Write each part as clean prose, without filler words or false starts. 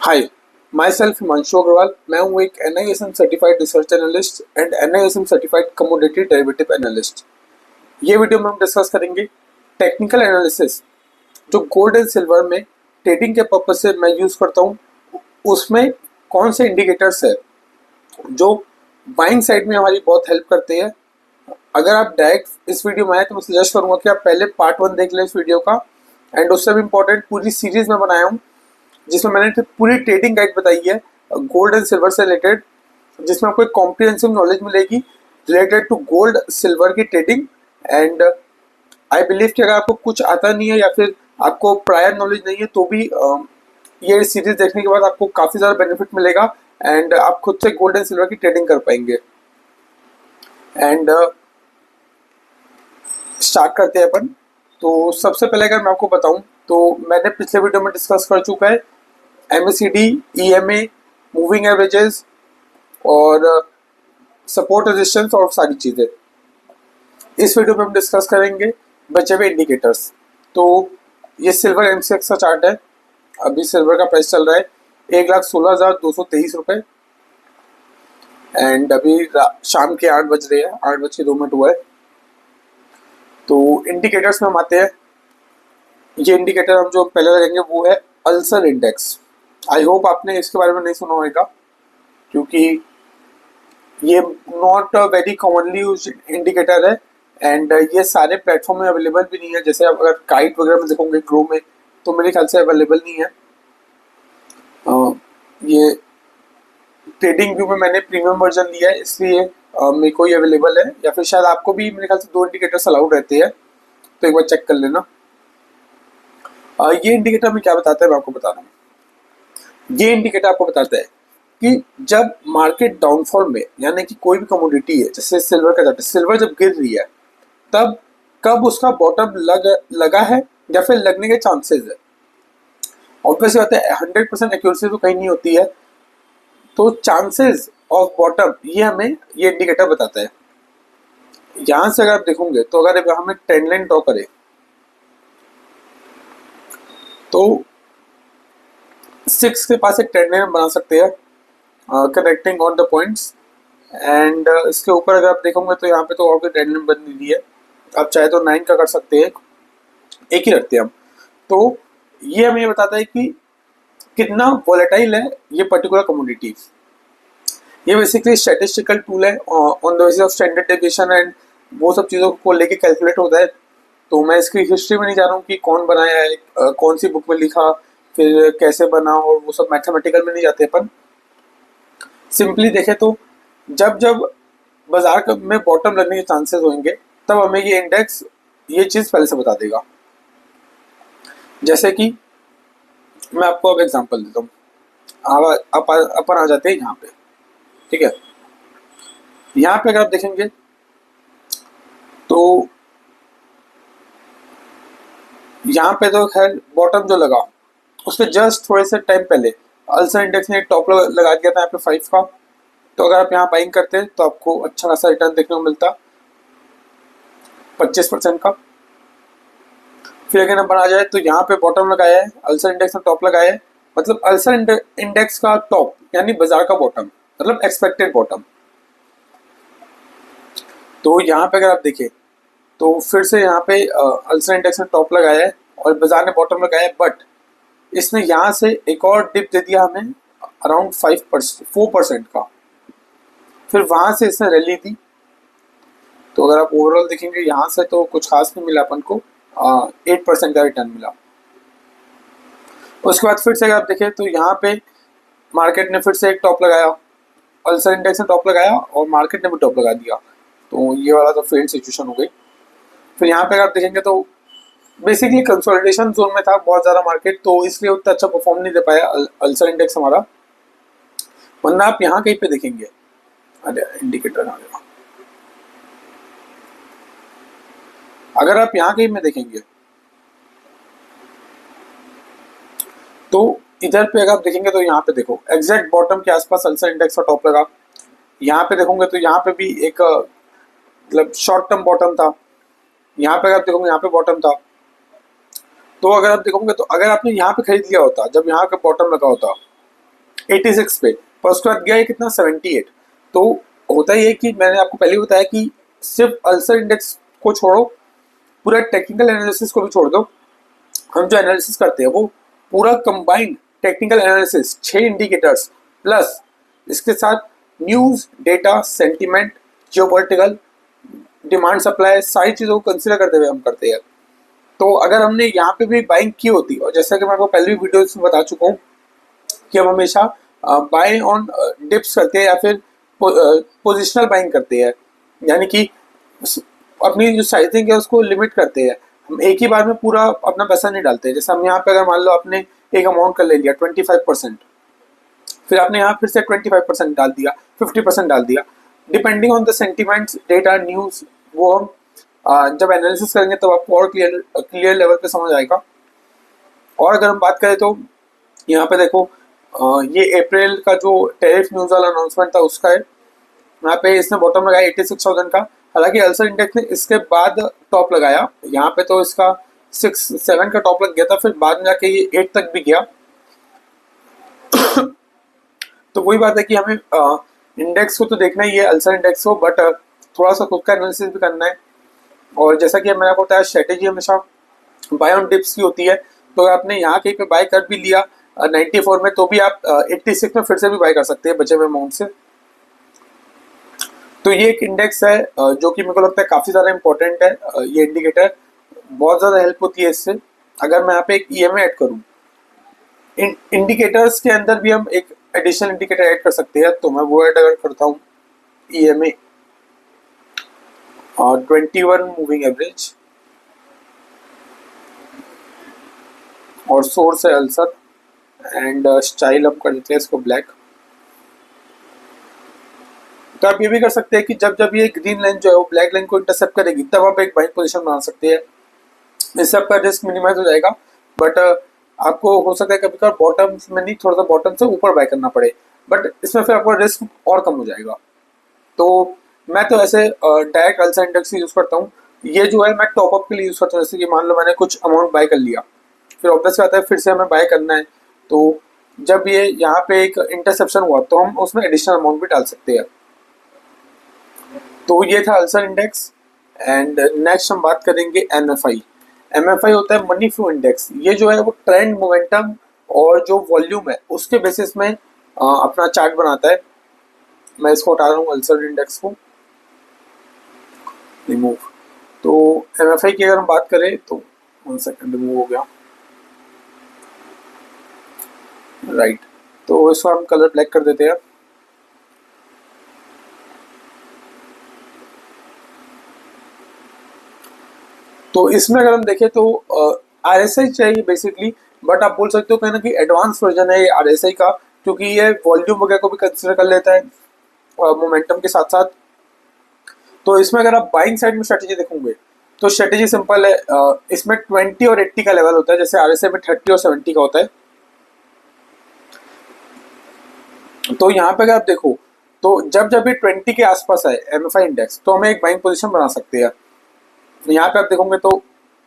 हाय, myself Himanshu Agarwal. मैं हूँ एक NISM certified research analyst and NISM certified commodity derivative analyst. ये वीडियो में हम डिस्कस करेंगे टेक्निकल एनालिसिस जो गोल्ड एंड सिल्वर में ट्रेडिंग के पर्पज से मैं यूज़ करता हूँ, उसमें कौन से इंडिकेटर्स है जो बाइंग साइड में हमारी बहुत हेल्प करते हैं। अगर आप डायरेक्ट इस वीडियो में आए तो मैं सजेस्ट करूँगा कि आप पहले पार्ट 1 देख लें इस वीडियो का, एंड उससे भी इम्पोर्टेंट पूरी सीरीज में बनाया हूँ जिसमें मैंने पूरी ट्रेडिंग गाइड बताई है गोल्ड एंड सिल्वर से रिलेटेड, जिसमें आपको एक कॉम्प्रिहेंसिव नॉलेज मिलेगी रिलेटेड टू गोल्ड सिल्वर की ट्रेडिंग। एंड आई बिलीव कि अगर आपको कुछ आता नहीं है या फिर आपको प्रायर नॉलेज नहीं है तो भी ये सीरीज देखने के बाद आपको काफ़ी ज़्यादा बेनिफिट मिलेगा एंड आप खुद से गोल्ड एंड सिल्वर की ट्रेडिंग कर पाएंगे। एंड स्टार्ट करते हैं अपन। तो सबसे पहले अगर मैं आपको बताऊं तो मैंने पिछले वीडियो में डिस्कस कर चुका है MACD, EMA, मूविंग एवरेजेस और सपोर्ट रेजिस्टेंस और सारी चीज़ें। इस वीडियो में हम डिस्कस करेंगे बचे हुए इंडिकेटर्स। तो ये सिल्वर MCX का चार्ट है। अभी सिल्वर का प्राइस चल रहा है 1,16,223 रुपये एंड अभी शाम के 8 बज रहे हैं, 8:02 हुआ है। तो इंडिकेटर्स में हम आते हैं। ये इंडिकेटर हम जो पहले लगेंगे वो है अल्सर इंडेक्स। आई होप आपने इसके बारे में नहीं सुना होगा क्योंकि ये not very commonly use indicator है एंड ये सारे प्लेटफॉर्म में अवेलेबल भी नहीं है। जैसे आप अगर काइट वगैरह में देखोगे ग्रो में तो मेरे ख्याल से अवेलेबल नहीं है। ये ट्रेडिंग व्यू में मैंने प्रीमियम वर्जन लिया है इसलिए मेरे को ये अवेलेबल है, या फिर शायद आपको भी मेरे ख्याल से 2 इंडिकेटर्स अलाउड रहते हैं, तो एक बार चेक कर लेना। ये इंडिकेटर में क्या बताता है मैं आपको बता रहा हूँ। ये इंडिकेटर आपको बताता है कि जब मार्केट डाउनफॉल में, यानी कि कोई भी कमोडिटी है जैसे सिल्वर का जाता है, सिल्वर जब गिर रही है तब कब उसका बॉटम लगा है या फिर लगने के चांसेस है। ऑब्वियसली बात है 100% एक्यूरेसी तो कहीं नहीं होती है, तो चांसेस ऑफ बॉटम ये हमें ये इंडिकेटर बताता है। यहां से अगर आप देखोगे तो अगर हम एक ट्रेंड लाइन ड्रॉ करें तो 6 के पास एक ट्रेंड लाइन बना सकते हैं connecting on the points. And इसके ऊपर अगर आप देखोगे तो यहाँ पे तो और कोई ट्रेंड लाइन बन नहीं है। आप चाहे तो 9 का कर सकते हैं, एक ही रखते हैं हम। तो ये हमें ये बताता है कि कितना वॉलेटाइल है ये पर्टिकुलर कमोडिटी। ये बेसिकली स्टैटिस्टिकल टूल है on the basis of standard deviation and वो सब चीज़ों को लेके कैलकुलेट होता है। तो मैं इसकी हिस्ट्री में नहीं जा रहा हूँ कि कौन बनाया है, कौन सी बुक में लिखा, फिर कैसे बना, और वो सब मैथमेटिकल में नहीं जाते अपन। सिंपली देखें तो जब जब बाजार में बॉटम लगने के चांसेस होंगे तब हमें ये इंडेक्स ये चीज़ पहले से बता देगा। जैसे कि मैं आपको अब एग्जांपल देता हूँ। अपन आ जाते हैं यहाँ पे, ठीक है। यहाँ पे अगर आप देखेंगे तो यहाँ पे तो खैर बॉटम जो लगा उस पर जस्ट थोड़े से टाइम पहले अल्सर इंडेक्स ने एक टॉप लगा दिया था यहाँ पे 5 का। तो अगर आप यहाँ बाइंग करते हैं तो आपको अच्छा खासा रिटर्न देखने को मिलता 25% का। फिर अगर नंबर आ जाए तो यहाँ पे बॉटम लगाया है, अल्सर इंडेक्स ने टॉप लगाया है, मतलब अल्सर इंडेक्स का टॉप यानी बाजार का बॉटम, मतलब एक्सपेक्टेड बॉटम। तो यहाँ पे अगर आप देखें तो फिर से यहाँ पे अल्सर इंडेक्स ने टॉप लगाया है और बाजार ने बॉटम लगाया है, बट इसने यहाँ से एक और डिप दे दिया हमें अराउंड 4% का। फिर वहाँ से इसने रैली दी। तो अगर आप ओवरऑल देखेंगे यहाँ से तो कुछ खास नहीं मिला अपन को, 8% का रिटर्न मिला। उसके बाद फिर से अगर आप देखें तो यहाँ पे मार्केट ने फिर से एक टॉप लगाया, अल्सर इंडेक्स ने टॉप लगाया और मार्केट ने भी टॉप लगा दिया। तो ये वाला तो फेल्ड सिचुएशन हो गई। फिर यहाँ पे अगर आप देखेंगे तो बेसिकली कंसोलिडेशन जोन में था बहुत ज़्यादा मार्केट, तो इसलिए उतना अच्छा परफॉर्म नहीं दे पाया अल्सर इंडेक्स हमारा। वरना आप यहाँ कहीं पे देखेंगे, अरे इंडिकेटर आ गया, अगर आप यहाँ कहीं में देखेंगे तो इधर पे अगर आप देखेंगे तो यहाँ पे देखो एग्जैक्ट बॉटम के आसपास अल्सर इंडेक्स का टॉप लगा। यहाँ पे देखोगे तो यहाँ पे भी एक मतलब शॉर्ट टर्म बॉटम था। यहाँ पे अगर आप देखोगे यहाँ पे बॉटम था। तो अगर आप देखोगे तो अगर आपने यहाँ पे खरीद लिया होता जब यहाँ का बॉटम लगा होता 86 पे, पर उसके बाद गया है कितना 78। तो होता ही है कि मैंने आपको पहले ही बताया कि सिर्फ अल्सर इंडेक्स को छोड़ो, पूरा टेक्निकल एनालिसिस को भी छोड़ दो। हम जो एनालिसिस करते हैं वो पूरा combined technical analysis 6 indicators plus इसके साथ news, data, sentiment, geopolitical, demand, supply, सारी चीज़ों को कंसिडर करते हुए हम करते हैं। तो अगर हमने यहाँ पे भी बाइंग की होती, और जैसा कि मैं आपको पहले भी वीडियोस में बता चुका हूँ कि हम हमेशा बाय ऑन डिप्स करते हैं या फिर पोजिशनल बाइंग करते हैं, यानी कि अपनी जो साइजिंग है उसको लिमिट करते हैं। हम एक ही बार में पूरा अपना पैसा नहीं डालते। जैसे हम यहाँ पे अगर मान लो आपने एक अमाउंट कर ले लिया 25%, फिर आपने यहाँ फिर से 25% डाल दिया, 50% डाल दिया, depending on the sentiments, data, news, वो हम जब एनालिसिस करेंगे तब आपको और क्लियर लेवल पे समझ आएगा। और अगर हम बात करें तो यहाँ पे देखो ये अप्रैल का जो टैरिफ न्यूज वाला अनाउंसमेंट था उसका है। यहाँ पे इसने बॉटम लगाया 86,000 का। हालांकि अल्सर इंडेक्स ने इसके बाद टॉप लगाया, यहाँ पे तो इसका 6-7 का टॉप लग गया था, फिर बाद में जाके ये 8 तक भी गया। तो वही बात है कि हमें इंडेक्स को तो देखना ही है, अल्सर इंडेक्स को, बट थोड़ा सा खुद का एनालिसिस भी करना है। और जैसा कि मैंने आपको बताया स्ट्रेटेजी हमेशा बाय ऑन डिप्स की होती है। तो आपने यहाँ कहीं पे बाय कर भी लिया 94 में, तो भी आप 86 में फिर से भी बाय कर सकते हैं बचे हुए अमाउंट से। तो ये एक इंडेक्स है जो कि मेरे को लगता है काफ़ी ज़्यादा इंपॉर्टेंट है। ये इंडिकेटर बहुत ज़्यादा हेल्प होती है इससे। अगर मैं यहाँ पे एक EMA ऐड करूँ, इंडिकेटर्स के अंदर भी हम एक एडिशनल इंडिकेटर ऐड कर सकते हैं, तो मैं वो ऐड अगर करता हूँ EMA 21 मूविंग एवरेज, और सोर्स है अल्सर, एंड स्टाइल हम कर देते हैं इसको ब्लैक। तो आप ये भी कर सकते हैं कि जब जब ये ग्रीन लाइन जो है वो ब्लैक लाइन को इंटरसेप्ट करेगी तब आप एक बाइंग पोजीशन बना सकते हैं। इससे आपका रिस्क मिनिमाइज हो जाएगा, बट आपको हो सकता है कभी कभार बॉटम में नहीं, थोड़ा सा बॉटम से ऊपर बाय करना पड़े, बट इसमें फिर आपका रिस्क और कम हो जाएगा। तो मैं तो ऐसे डायरेक्ट अल्सर इंडेक्स यूज़ करता हूँ। ये जो है मैं टॉपअप के लिए यूज़ करता हूँ। जैसे कि मान लो मैंने कुछ अमाउंट बाय कर लिया, फिर ऑब्वियस आता है फिर से हमें बाय करना है, तो जब ये यहाँ पे एक इंटरसेप्शन हुआ तो हम उसमें एडिशनल अमाउंट भी डाल सकते हैं। तो ये था अल्सर इंडेक्स। एंड नेक्स्ट हम बात करेंगे MFI। MFI होता है मनी फ्लो इंडेक्स। ये जो है वो ट्रेंड, मोमेंटम और जो वॉल्यूम है उसके बेसिस में अपना चार्ट बनाता है। मैं इसको हटा रहा हूँ अल्सर इंडेक्स को, रिमूव। तो MFI की अगर हम बात करें तो 1 सेकंड, रिमूव हो गया, राइट। तो इसको हम कलर ब्लैक कर देते हैं। तो इसमें अगर हम देखें तो RSI चाहिए बेसिकली, बट आप बोल सकते हो कहीं ना कहीं एडवांस वर्जन है ये RSI का, क्योंकि ये वॉल्यूम वगैरह को भी कंसिडर कर लेता है मोमेंटम के साथ साथ। तो इसमें अगर आप बाइंग साइड में स्ट्रेटेजी देखोगे तो स्ट्रेटेजी सिंपल है। इसमें 20 और 80 का लेवल होता है, जैसे RSI में 30 और 70 का होता है। तो यहाँ पे अगर आप देखो तो जब जब ये 20 के आसपास है MFI इंडेक्स, तो हमें एक बाइंग पोजीशन बना सकते हैं। यहाँ पे आप देखोगे तो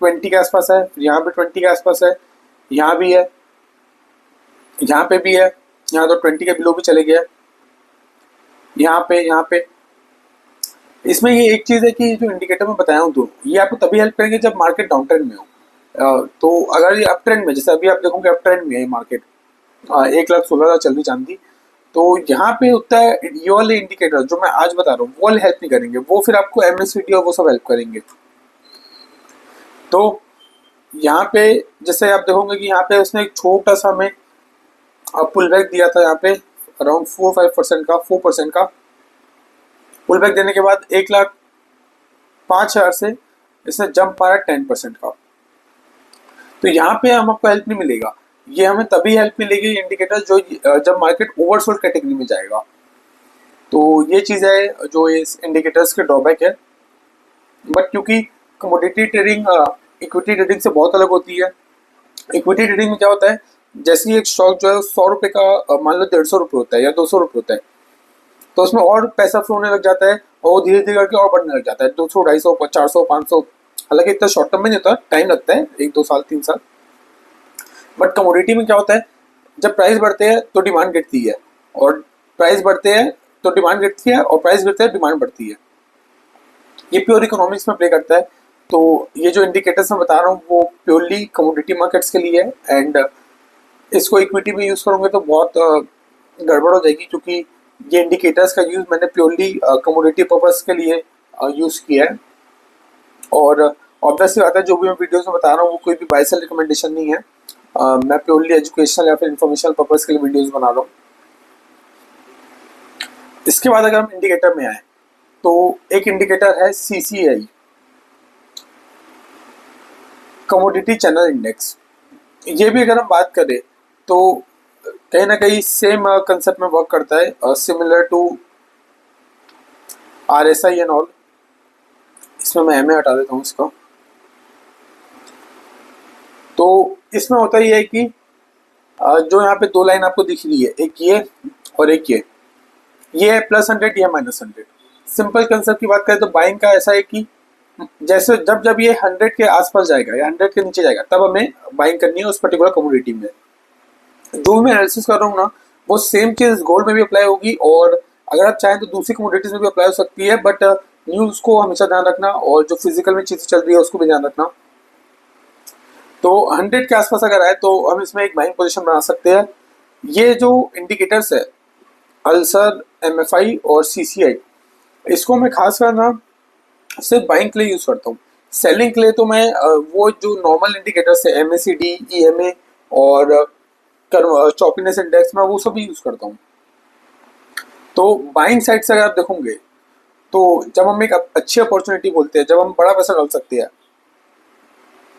20 के आसपास है, यहाँ पे 20 के आसपास है, यहाँ भी है, यहाँ पे भी है, यहाँ तो 20 के बिलो भी चले गया, यहाँ पे। इसमें ये एक चीज़ है कि जो इंडिकेटर मैं बताया हूँ तो ये आपको तभी हेल्प करेंगे जब मार्केट डाउन ट्रेंड में हो। तो अगर ये अप ट्रेंड में, जैसे अभी आप देखोगे अप ट्रेंड में है मार्केट, 1,16,000 चल रही चांदी, तो यहाँ पे होता है ये वाले इंडिकेटर जो मैं आज बता रहा हूँ वो हेल्प नहीं करेंगे, वो फिर आपको MACD और वो सब हेल्प करेंगे। तो यहाँ पे जैसे आप देखोगे कि यहाँ पे उसने एक छोटा सा हमें पुल बैक दिया था, यहाँ पे अराउंड 4% का पुल बैक देने के बाद 1,05,000 से इसने जंप मारा 10% का। तो यहाँ पे हम आपको हेल्प नहीं मिलेगा, ये हमें तभी हेल्प मिलेगी इंडिकेटर जो जब मार्केट ओवरसोल्ड कैटेगरी में जाएगा। तो ये चीज़ है जो इस इंडिकेटर्स के ड्रॉबैक है। बट क्योंकि कमोडिटी ट्रेडिंग इक्विटी ट्रेडिंग से बहुत अलग होती है। इक्विटी ट्रेडिंग में क्या होता है, जैसे ही एक स्टॉक जो है 100 रुपये का मान लो 150 रुपये होता है या 200 रुपये होता है, तो उसमें और पैसा फ्लो होने लग जाता है और वो धीरे धीरे करके और बढ़ने लग जाता है 200, 250, 400, 500। हालांकि इतना शॉर्ट टर्म में नहीं होता, टाइम लगता है 1-2 साल 3 साल। बट कमोडिटी में क्या होता है, जब प्राइस बढ़ते हैं तो डिमांड गिरती है, और प्राइस बढ़ते हैं तो डिमांड गिरती है, और प्राइस गिरते हैं डिमांड बढ़ती है। ये प्योर इकोनॉमिक्स में प्ले करता है। तो ये जो इंडिकेटर्स मैं बता रहा हूँ वो प्योरली कमोडिटी मार्केट्स के लिए है, एंड इसको इक्विटी में यूज़ करोगे तो बहुत गड़बड़ हो जाएगी, क्योंकि ये इंडिकेटर्स का यूज़ मैंने प्योरली कमोडिटी पर्पस के लिए यूज़ किया है। और ऑब्वियसली बात है, जो भी मैं वीडियोस में बता रहा हूँ वो कोई भी बाय सेल रिकमेंडेशन नहीं है। मैं प्योरली एजुकेशनल या फिर इंफॉर्मेशनल पर्पस के लिए वीडियोस बना रहा हूँ। इसके बाद अगर हम इंडिकेटर में आए तो एक इंडिकेटर है CCI, कमोडिटी चैनल इंडेक्स। ये भी अगर हम बात करें तो कहीं ना कहीं सेम कंसेप्ट में वर्क करता है, similar to RSI and all. इसमें मैं MA हटा देता हूँ इसका। तो इसमें होता ही है कि जो यहाँ पे दो लाइन आपको दिख रही है, एक ये और एक ये है +100, ये -100। सिंपल कंसेप्ट की बात करें तो बाइंग का ऐसा है कि जैसे जब जब ये 100 के आसपास जाएगा या 100 के नीचे जाएगा तब हमें बाइंग करनी है उस पर्टिकुलर कमोडिटी में। जो मैं एनालिसिस कर रहा हूँ ना, वो सेम चीज गोल्ड में भी अप्लाई होगी, और अगर आप चाहें तो दूसरी कमोडिटीज में भी अप्लाई हो सकती है, बट न्यूज को हमेशा ध्यान रखना, और जो फिजिकल में चीजें चल रही है उसको भी ध्यान रखना। तो 100 के आसपास अगर आए तो हम इसमें एक बाइंग पोजीशन बना सकते हैं। ये जो इंडिकेटर्स है अल्सर, MFI और CCI, इसको मैं खास कर ना सिर्फ बाइंग के लिए यूज करता हूँ। सेलिंग के लिए तो मैं वो जो नॉर्मल इंडिकेटर्स है MACD, EMA और चॉपीनेस इंडेक्स, में वो सभी यूज करता हूँ। तो बाइंग साइड से अगर आप देखोगे तो जब हम एक अच्छी अपॉर्चुनिटी बोलते हैं, जब हम बड़ा पैसा डाल सकते हैं,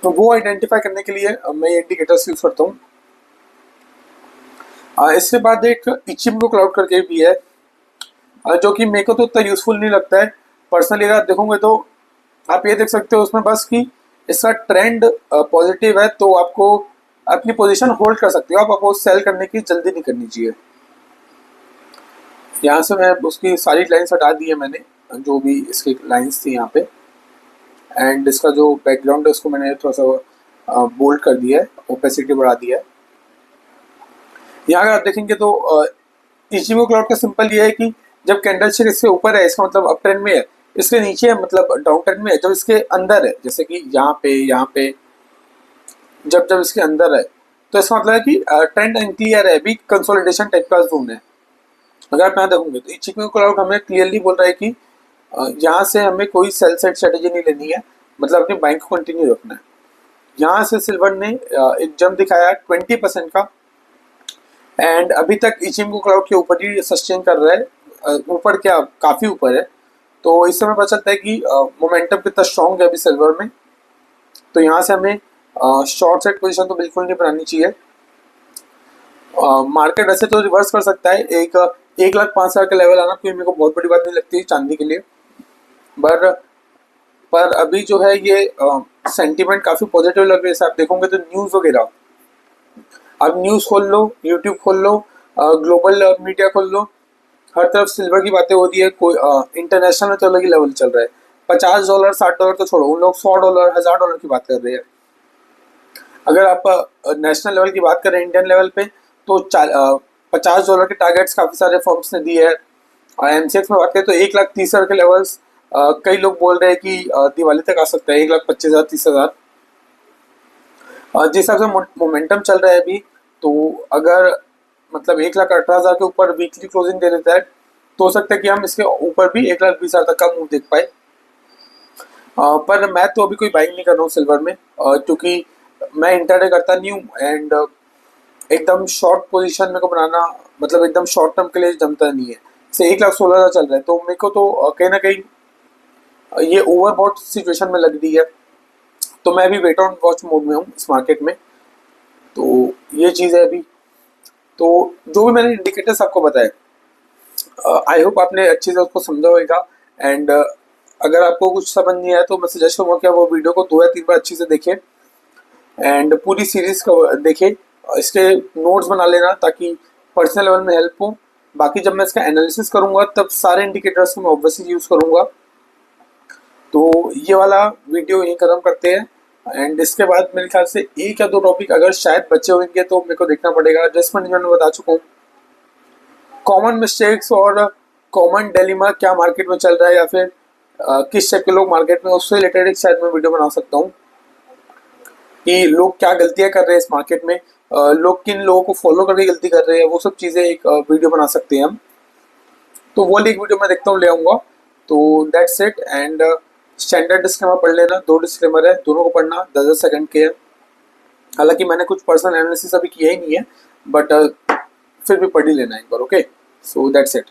तो वो आइडेंटिफाई करने के लिए मैं ये इंडिकेटर्स यूज करता हूँ। इसके बाद एक इचिमोको क्लाउड करके भी है, जो कि मेरे को तो उतना यूजफुल नहीं लगता है पर्सनली। अगर आप देखोगे तो आप ये देख सकते हो उसमें बस कि इसका ट्रेंड पॉजिटिव है, तो आपको अपनी पोजीशन होल्ड कर सकते हो, आपको सेल करने की जल्दी नहीं करनी चाहिए। यहाँ से मैं उसकी सारी लाइन्स हटा दी है मैंने, जो भी इसकी लाइन्स थी यहाँ पे, एंड इसका जो बैकग्राउंड है उसको मैंने थोड़ा सा बोल्ड कर दिया है, ओपेसिटी बढ़ा दिया है। यहाँ अगर आप देखेंगे तो इचिमोको क्लाउड का सिंपल ये है कि जब कैंडलस्टिक इसके ऊपर है इसका मतलब अप ट्रेंड में है, इसके नीचे है मतलब डाउन ट्रेंड में है। जब इसके अंदर है, जैसे कि यहाँ पे जब जब इसके अंदर है तो इसका मतलब है कि ट्रेंड अनक्लियर है, अभी कंसोलिडेशन टाइप का जोन है। अगर आप यहाँ देखोगे तो इचिमोको क्लाउड हमें क्लियरली बोल रहा है कि यहाँ से हमें कोई सेल साइड स्ट्रेटेजी नहीं लेनी है, मतलब अपनी बाइंग को कंटिन्यू रखना है। यहाँ से सिल्वर ने एक जंप दिखाया 20% का, एंड अभी तक इचिमोको क्लाउड के ऊपर ही सस्टेन कर रहा है, ऊपर क्या काफ़ी ऊपर है। तो इस समय पता चलता है कि मोमेंटम कितना स्ट्रॉन्ग है अभी सिल्वर में। तो यहाँ से हमें शॉर्ट साइड पोजीशन तो बिल्कुल नहीं बनानी चाहिए। मार्केट ऐसे तो रिवर्स कर सकता है, 1,05,000 का लेवल आना कोई मेरे को बहुत बड़ी बात नहीं लगती चांदी के लिए। पर अभी जो है ये सेंटीमेंट काफ़ी पॉजिटिव लग रही है। आप देखोगे तो न्यूज़ वगैरह, अब न्यूज़ खोल लो, यूट्यूब खोल लो, ग्लोबल मीडिया खोल लो, हर तरफ सिल्वर की बातें होती है। कोई इंटरनेशनल में तो अलग ही लेवल चल रहा है। $50, $60 तो छोड़ो, उन लोग $100, $1000 की बात कर रहे हैं। अगर आप नेशनल लेवल की बात करें, इंडियन लेवल पे, तो $50 के टारगेट्स काफ़ी सारे फर्म्स ने दिए हैं। और MCX में बात करें तो 1,30,000 के लेवल्स कई लोग बोल रहे हैं कि दिवाली तक आ सकता है, 1,25,000, 30,000। जिस हिसाब से मोमेंटम चल रहा है अभी, तो अगर मतलब 1,18,000 के ऊपर वीकली क्लोजिंग दे देता है तो हो सकता है कि हम इसके ऊपर भी 1,20,000 तक का मूव देख पाए। पर मैं तो अभी कोई बाइंग नहीं कर रहा हूँ सिल्वर में, क्योंकि मैं इंटरडे करता नहीं हूँ, एंड एकदम शॉर्ट पोजीशन मेरे को बनाना, मतलब एकदम शॉर्ट टर्म के लिए जमता नहीं है। जैसे 1,16,000 चल रहा है तो मेरे को तो कहीं ना कहीं ये ओवरबॉट सिचुएशन में लग रही है, तो मैं अभी वेट ऑन वॉच मोड में हूँ इस मार्केट में। तो ये चीज़ है अभी। तो जो भी मैंने इंडिकेटर्स आपको बताए, आई होप आपने अच्छी से उसको समझा होगा। एंड अगर आपको कुछ समझ नहीं आया तो मैं सजेस्ट करूँगा कि आप वो वीडियो को 2 या 3 बार अच्छी से देखें, एंड पूरी सीरीज को देखें, इसके नोट्स बना लेना ताकि पर्सनल लेवल में हेल्प हो। बाकी जब मैं इसका एनालिसिस करूँगा तब सारे इंडिकेटर्स को मैं ऑब्वियसली यूज़ करूँगा। तो ये वाला वीडियो यहीं ख़त्म करते हैं। एंड इसके बाद मेरे ख्याल से एक या दो टॉपिक अगर शायद बचे होंगे तो मेरे को देखना पड़ेगा। रिस्क मैनेजमेंट में बता चुका हूँ। कॉमन मिस्टेक्स और कॉमन डिलेमा क्या मार्केट में चल रहा है या फिर किस टाइप के लोग मार्केट में, उससे रिलेटेड एक शायद मैं वीडियो बना सकता हूँ कि लोग क्या गलतियां कर रहे हैं इस मार्केट में, लोग किन लोगों को फॉलो करके गलती कर रहे हैं, वो सब चीज़ें एक वीडियो बना सकते हैं हम। तो वो एक वीडियो मैं देखता हूँ, ले आऊँगा। तो that's it. And standard disclaimer पढ़ लेना, 2 डिस्क्लेमर है, दोनों को पढ़ना 10-10 सेकंड के है। हालांकि मैंने कुछ पर्सनल एनालिसिस अभी किया ही नहीं है, बट फिर भी पढ़ ही लेना एक बार। Okay, so that's it.